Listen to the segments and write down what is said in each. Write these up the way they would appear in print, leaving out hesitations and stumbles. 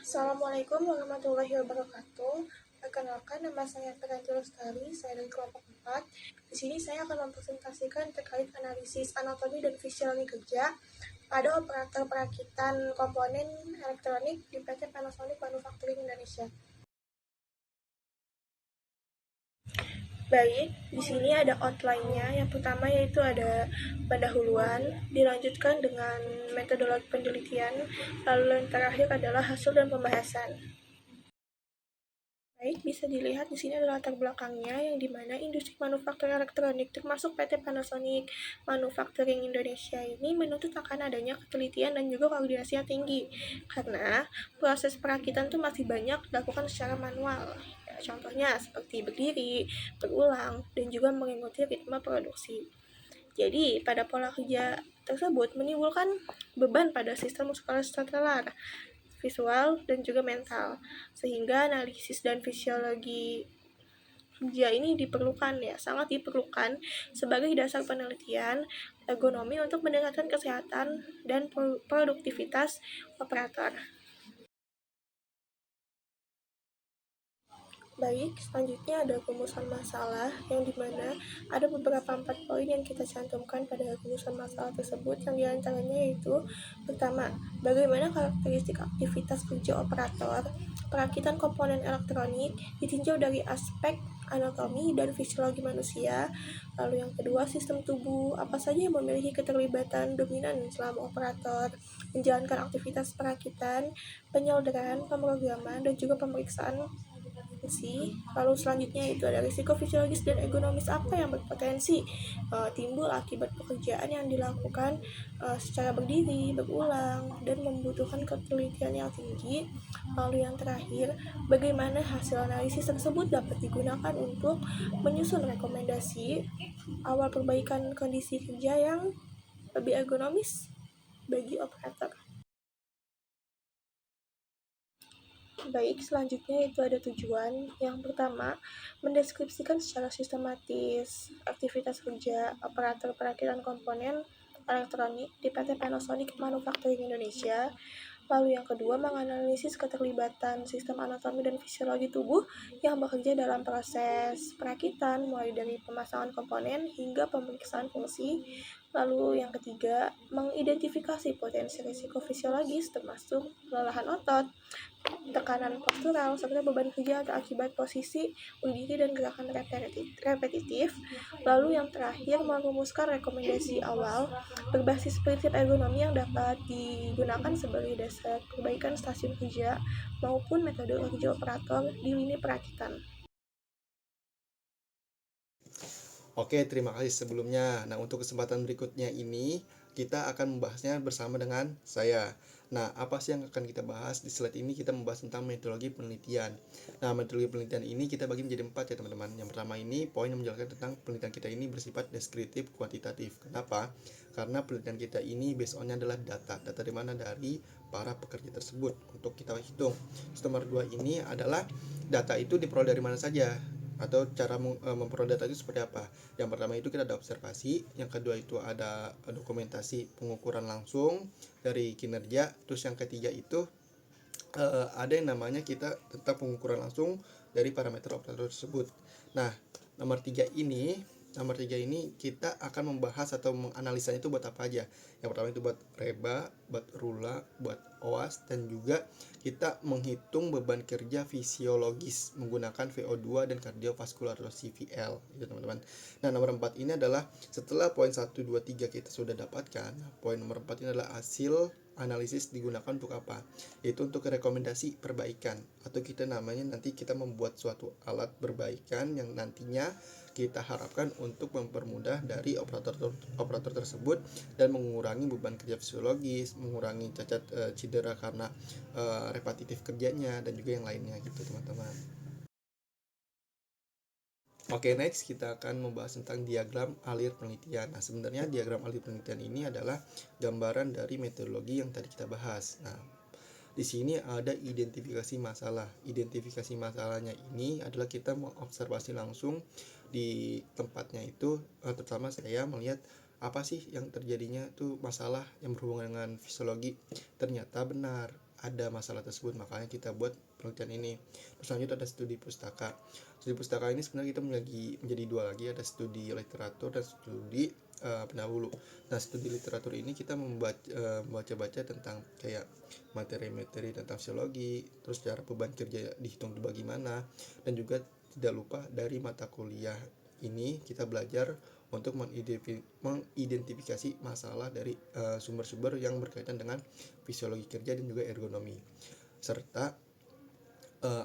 Assalamualaikum warahmatullahi wabarakatuh. Perkenalkan, nama saya Peranti Lestari, saya dari kelompok 4. Di sini saya akan mempresentasikan terkait analisis anatomi dan fisiologi kerja pada operator perakitan komponen elektronik di PT Panasonic Manufacturing Indonesia. Baik, di sini ada outline-nya. Yang pertama yaitu ada pendahuluan, dilanjutkan dengan metodologi penelitian, lalu yang terakhir adalah hasil dan pembahasan. Baik, bisa dilihat di sini adalah latar belakangnya yang dimana industri manufaktur elektronik termasuk PT Panasonic Manufacturing Indonesia ini menuntut akan adanya ketelitian dan juga koordinasi yang tinggi karena proses perakitan itu masih banyak dilakukan secara manual. Ya, contohnya seperti berdiri, berulang, dan juga mengikuti ritme produksi. Jadi, pada pola kerja tersebut menimbulkan beban pada sistem muskuloskeletal, visual, dan juga mental, sehingga analisis dan fisiologi kerja ini diperlukan, ya sangat diperlukan sebagai dasar penelitian ergonomi untuk meningkatkan kesehatan dan produktivitas operator. Baik, selanjutnya ada rumusan masalah yang dimana ada beberapa 4 poin yang kita cantumkan pada rumusan masalah tersebut, yang diantaranya yaitu pertama, bagaimana karakteristik aktivitas kerja operator perakitan komponen elektronik ditinjau dari aspek anatomi dan fisiologi manusia. Lalu yang kedua, sistem tubuh apa saja yang memiliki keterlibatan dominan selama operator menjalankan aktivitas perakitan, penyelderan, pemrograman, dan juga pemeriksaan fungsi. Lalu selanjutnya itu ada risiko fisiologis dan ergonomis apa yang berpotensi timbul akibat pekerjaan yang dilakukan secara berdiri, berulang, dan membutuhkan ketelitian yang tinggi. Lalu yang terakhir, bagaimana hasil analisis tersebut dapat digunakan untuk menyusun rekomendasi awal perbaikan kondisi kerja yang lebih ergonomis bagi operator. Baik, selanjutnya itu ada tujuan. Yang pertama, mendeskripsikan secara sistematis aktivitas kerja operator perakitan komponen elektronik di PT Panasonic Manufacturing Indonesia. Lalu yang kedua, menganalisis keterlibatan sistem anatomi dan fisiologi tubuh yang bekerja dalam proses perakitan, mulai dari pemasangan komponen hingga pemeriksaan fungsi. Lalu yang ketiga, mengidentifikasi potensi risiko fisiologis termasuk kelelahan otot, tekanan postural, serta beban kerja akibat posisi berdiri dan gerakan repetitif. Lalu yang terakhir, merumuskan rekomendasi awal berbasis prinsip ergonomi yang dapat digunakan sebagai dasar perbaikan stasiun kerja maupun metode kerja operator di lini perakitan. Oke, terima kasih sebelumnya. Nah, untuk kesempatan berikutnya ini, kita akan membahasnya bersama dengan saya. Nah, apa sih yang akan kita bahas? Di slide ini kita membahas tentang metodologi penelitian. Nah, metodologi penelitian ini kita bagi menjadi 4 ya teman-teman. Yang pertama ini, poin yang menjelaskan tentang penelitian kita ini bersifat deskriptif kuantitatif. Kenapa? Karena penelitian kita ini based on-nya adalah data. Data dari mana? Dari para pekerja tersebut untuk kita hitung. Nomor 2 ini adalah data itu diperoleh dari mana saja, atau cara memperoleh data itu seperti apa. Yang pertama itu kita ada observasi, yang kedua itu ada dokumentasi pengukuran langsung dari kinerja, terus yang ketiga itu ada yang namanya kita tentang pengukuran langsung dari parameter operator tersebut. Nah, nomor tiga ini kita akan membahas atau menganalisa itu buat apa aja. Yang pertama itu buat reba, buat rula, buat OAS, dan juga kita menghitung beban kerja fisiologis menggunakan VO2 dan kardiovaskular atau CVL gitu teman-teman. Nah, nomor 4 ini adalah setelah poin 1, 2, 3 kita sudah dapatkan. Poin nomor 4 ini adalah hasil analisis digunakan untuk apa? Yaitu untuk rekomendasi perbaikan, atau kita namanya nanti kita membuat suatu alat perbaikan yang nantinya kita harapkan untuk mempermudah dari operator tersebut dan mengurangi beban kerja fisiologis, mengurangi cacat cedera karena repetitif kerjanya, dan juga yang lainnya gitu teman-teman. Oke, next kita akan membahas tentang diagram alir penelitian. Nah, sebenarnya diagram alir penelitian ini adalah gambaran dari metodologi yang tadi kita bahas. Nah, di sini ada identifikasi masalah. Identifikasi masalahnya ini adalah kita mengobservasi langsung di tempatnya itu, terutama saya melihat apa sih yang terjadinya itu masalah yang berhubungan dengan fisiologi. Ternyata benar ada masalah tersebut, makanya kita buat penelitian ini. Terus lanjut ada studi pustaka. Studi pustaka ini sebenarnya kita menjadi dua lagi, ada studi literatur dan studi pendahulu. Nah, studi literatur ini kita membaca-baca tentang kayak materi-materi tentang fisiologi, terus cara beban kerja dihitung bagaimana, dan juga tidak lupa dari mata kuliah ini kita belajar untuk mengidentifikasi masalah dari sumber-sumber yang berkaitan dengan fisiologi kerja dan juga ergonomi, serta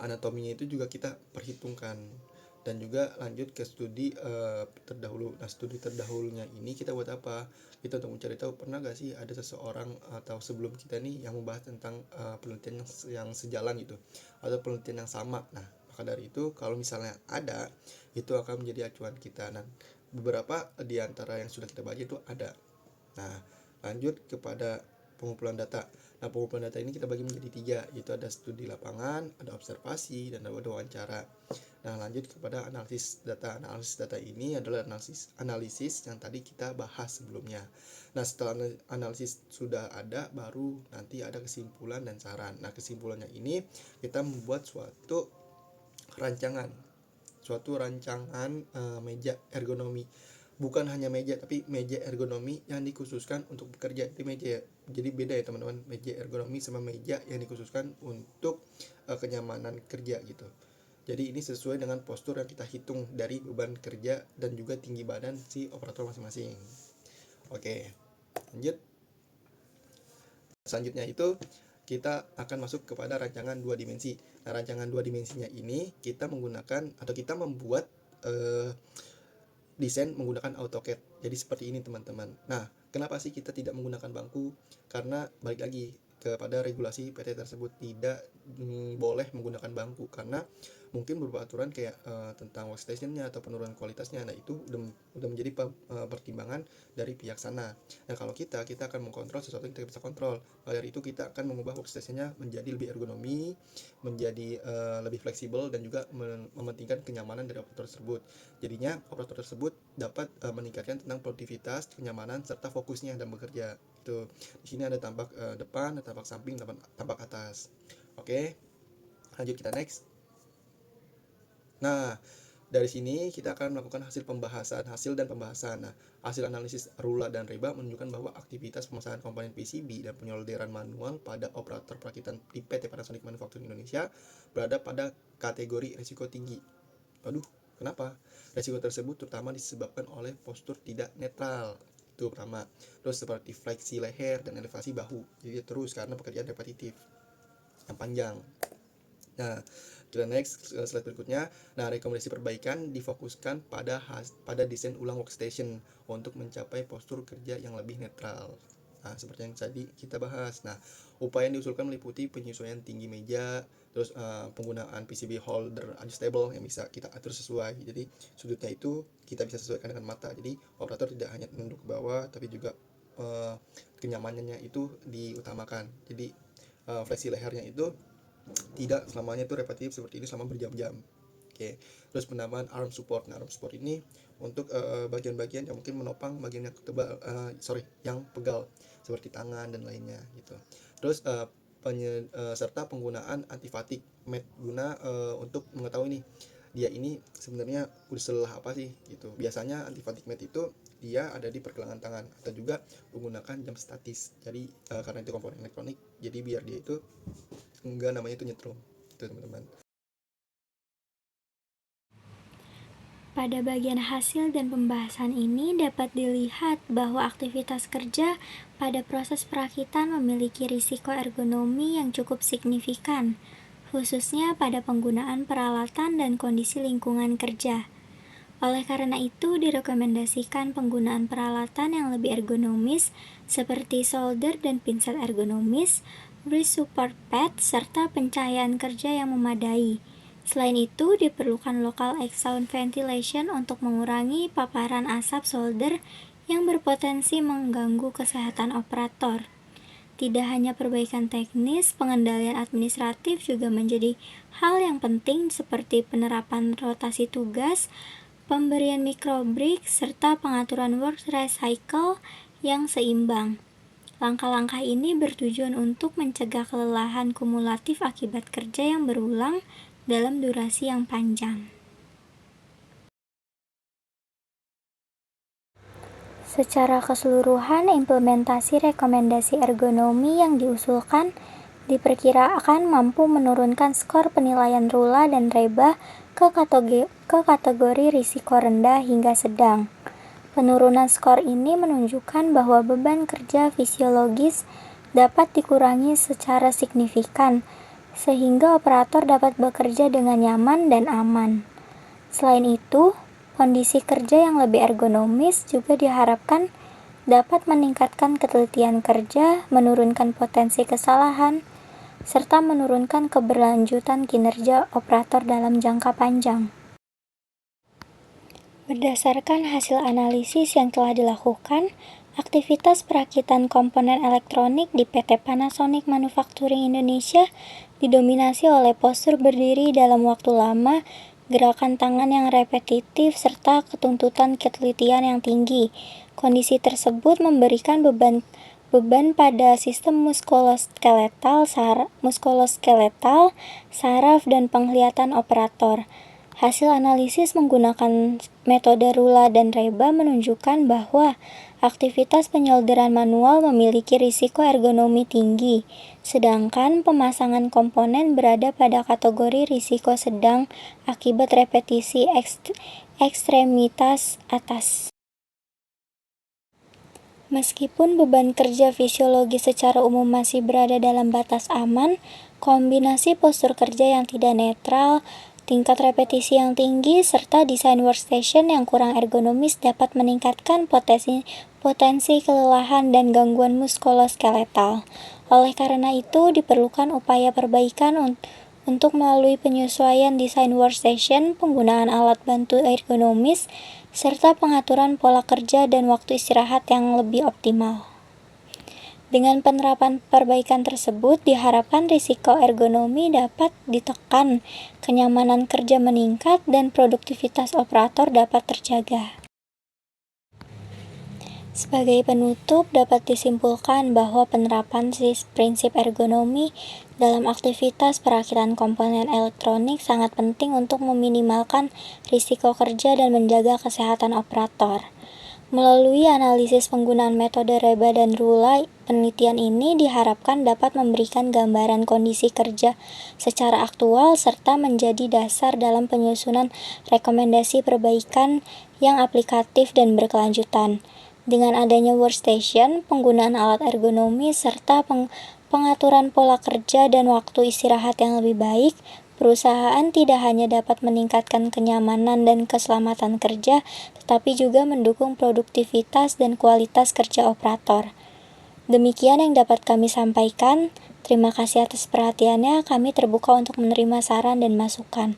anatominya itu juga kita perhitungkan. Dan juga lanjut ke studi terdahulu. Nah, studi terdahulunya ini kita buat apa? Kita untuk mencari tahu pernah gak sih ada seseorang atau sebelum kita nih yang membahas tentang penelitian yang sejalan gitu, atau penelitian yang sama. Nah, maka dari itu kalau misalnya ada, itu akan menjadi acuan kita. Nah, beberapa di antara yang sudah kita baca itu ada. Nah, lanjut kepada pengumpulan data. Nah, pengumpulan data ini kita bagi menjadi 3, yaitu ada studi lapangan, ada observasi, dan ada wawancara. Nah, lanjut kepada analisis data. Analisis data ini adalah analisis yang tadi kita bahas sebelumnya. Nah, setelah analisis sudah ada, baru nanti ada kesimpulan dan saran. Nah, kesimpulannya ini kita membuat suatu rancangan meja ergonomi. Bukan hanya meja, tapi meja ergonomi yang dikhususkan untuk bekerja. Itu meja, jadi beda ya teman-teman, meja ergonomi sama meja yang dikhususkan untuk kenyamanan kerja gitu. Jadi ini sesuai dengan postur yang kita hitung dari beban kerja dan juga tinggi badan si operator masing-masing. Oke, lanjut. Selanjutnya itu kita akan masuk kepada rancangan 2 dimensi. Nah, rancangan 2 dimensinya ini kita menggunakan atau kita membuat desain menggunakan AutoCAD. Jadi seperti ini teman-teman. Nah, kenapa sih kita tidak menggunakan bangku? Karena balik lagi kepada regulasi PT tersebut tidak boleh menggunakan bangku, karena mungkin beberapa aturan kayak tentang workstation-nya atau penurunan kualitasnya. Nah, itu udah menjadi pertimbangan dari pihak sana. Nah, kalau kita akan mengkontrol sesuatu yang kita bisa kontrol. Dari itu kita akan mengubah workstation-nya menjadi lebih ergonomi, menjadi lebih fleksibel, dan juga mementingkan kenyamanan dari operator tersebut. Jadinya operator tersebut dapat meningkatkan tentang produktivitas, kenyamanan, serta fokusnya dalam bekerja. Itu di sini ada tampak depan, ada tampak samping, tampak atas. Oke, lanjut kita next. Nah, dari sini kita akan melakukan hasil dan pembahasan. Nah, hasil analisis Rula dan Reba menunjukkan bahwa aktivitas pemasangan komponen PCB dan penyolderan manual pada operator perakitan di PT Panasonic Manufacturing Indonesia berada pada kategori risiko tinggi. Waduh, kenapa? Risiko tersebut terutama disebabkan oleh postur tidak netral. Itu pertama. Terus seperti fleksi leher dan elevasi bahu. Jadi terus karena pekerjaan repetitif yang panjang. Nah, kita next slide berikutnya. Nah, rekomendasi perbaikan difokuskan pada desain ulang workstation untuk mencapai postur kerja yang lebih netral. Nah, seperti yang tadi kita bahas. Nah, upaya yang diusulkan meliputi penyesuaian tinggi meja, terus penggunaan PCB holder adjustable yang bisa kita atur sesuai. Jadi sudutnya itu kita bisa sesuaikan dengan mata. Jadi operator tidak hanya menunduk ke bawah, tapi juga kenyamanannya itu diutamakan. Jadi fleksi lehernya itu tidak selamanya itu repetitif seperti ini selama berjam-jam. Oke. Terus penambahan arm support. Nah, arm support ini untuk bagian-bagian yang mungkin menopang bagian yang yang pegal seperti tangan dan lainnya gitu. Terus serta penggunaan anti-fatigue mat guna untuk mengetahui nih dia ini sebenarnya udah apa sih gitu. Biasanya anti-fatigue mat itu dia ada di pergelangan tangan, atau juga menggunakan jam statis. Jadi karena itu komponen elektronik, jadi biar dia itu enggak namanya itu nyetrum. Itu teman-teman. Pada bagian hasil dan pembahasan ini dapat dilihat bahwa aktivitas kerja pada proses perakitan memiliki risiko ergonomi yang cukup signifikan, khususnya pada penggunaan peralatan dan kondisi lingkungan kerja. Oleh karena itu, direkomendasikan penggunaan peralatan yang lebih ergonomis seperti solder dan pinset ergonomis, wrist support pad, serta pencahayaan kerja yang memadai. Selain itu, diperlukan local exhaust ventilation untuk mengurangi paparan asap solder yang berpotensi mengganggu kesehatan operator. Tidak hanya perbaikan teknis, pengendalian administratif juga menjadi hal yang penting seperti penerapan rotasi tugas, pemberian microbreak, serta pengaturan work rest cycle yang seimbang. Langkah-langkah ini bertujuan untuk mencegah kelelahan kumulatif akibat kerja yang berulang dalam durasi yang panjang. Secara keseluruhan, implementasi rekomendasi ergonomi yang diusulkan diperkirakan mampu menurunkan skor penilaian Rula dan Reba ke kategori risiko rendah hingga sedang. Penurunan skor ini menunjukkan bahwa beban kerja fisiologis dapat dikurangi secara signifikan, sehingga operator dapat bekerja dengan nyaman dan aman. Selain itu, kondisi kerja yang lebih ergonomis juga diharapkan dapat meningkatkan ketelitian kerja, menurunkan potensi kesalahan, serta menurunkan keberlanjutan kinerja operator dalam jangka panjang. Berdasarkan hasil analisis yang telah dilakukan, aktivitas perakitan komponen elektronik di PT Panasonic Manufacturing Indonesia didominasi oleh postur berdiri dalam waktu lama, gerakan tangan yang repetitif, serta ketuntutan ketelitian yang tinggi. Kondisi tersebut memberikan beban pada sistem muskuloskeletal, saraf, dan penglihatan operator. Hasil analisis menggunakan metode Rula dan Reba menunjukkan bahwa aktivitas penyolderan manual memiliki risiko ergonomi tinggi, sedangkan pemasangan komponen berada pada kategori risiko sedang akibat repetisi ekstremitas atas. Meskipun beban kerja fisiologi secara umum masih berada dalam batas aman, kombinasi postur kerja yang tidak netral, tingkat repetisi yang tinggi, serta desain workstation yang kurang ergonomis dapat meningkatkan potensi kelelahan dan gangguan muskuloskeletal. Oleh karena itu, diperlukan upaya perbaikan untuk melalui penyesuaian desain workstation, penggunaan alat bantu ergonomis, serta pengaturan pola kerja dan waktu istirahat yang lebih optimal. Dengan penerapan perbaikan tersebut, diharapkan risiko ergonomi dapat ditekan, kenyamanan kerja meningkat, dan produktivitas operator dapat terjaga. Sebagai penutup, dapat disimpulkan bahwa penerapan prinsip ergonomi dalam aktivitas perakitan komponen elektronik sangat penting untuk meminimalkan risiko kerja dan menjaga kesehatan operator. Melalui analisis penggunaan metode Reba dan Rula, penelitian ini diharapkan dapat memberikan gambaran kondisi kerja secara aktual serta menjadi dasar dalam penyusunan rekomendasi perbaikan yang aplikatif dan berkelanjutan. Dengan adanya workstation, penggunaan alat ergonomi, serta pengaturan pola kerja dan waktu istirahat yang lebih baik, perusahaan tidak hanya dapat meningkatkan kenyamanan dan keselamatan kerja, tetapi juga mendukung produktivitas dan kualitas kerja operator. Demikian yang dapat kami sampaikan. Terima kasih atas perhatiannya. Kami terbuka untuk menerima saran dan masukan.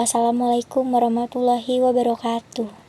Wassalamualaikum warahmatullahi wabarakatuh.